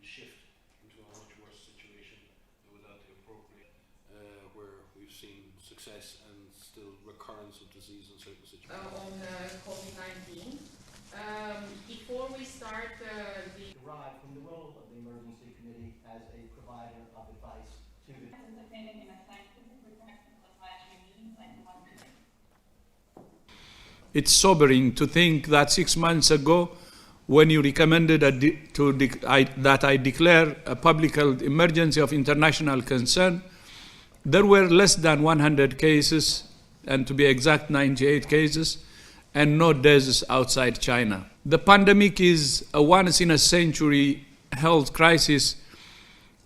shift into a much worse situation without the appropriate, where we've seen success and still recurrence of disease in certain situations. On COVID-19. Before we start derived from the role of the Emergency Committee as a provider of advice to the It's sobering to think that 6 months ago, when you recommended that I declare a public health emergency of international concern, there were less than 100 cases, and to be exact, 98 cases, and no deaths outside China. The pandemic is a once-in-a-century health crisis,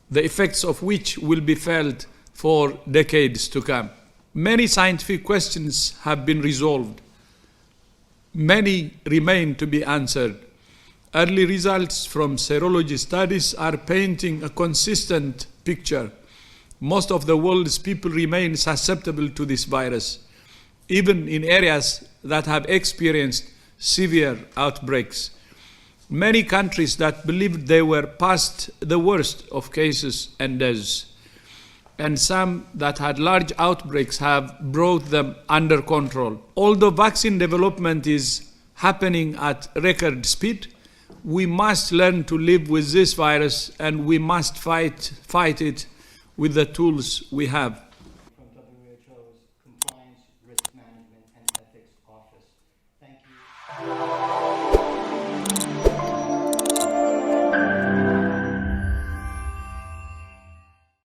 the effects of which will be felt for decades to come. Many scientific questions have been resolved. Many remain to be answered. Early results from serology studies are painting a consistent picture. Most of the world's people remain susceptible to this virus, even in areas that have experienced severe outbreaks. Many countries that believed they were past the worst of cases and deaths, and some that had large outbreaks have brought them under control. Although vaccine development is happening at record speed, we must learn to live with this virus, and we must fight it with the tools we have. from WHO's Compliance, Risk Management and Ethics Office. Thank you.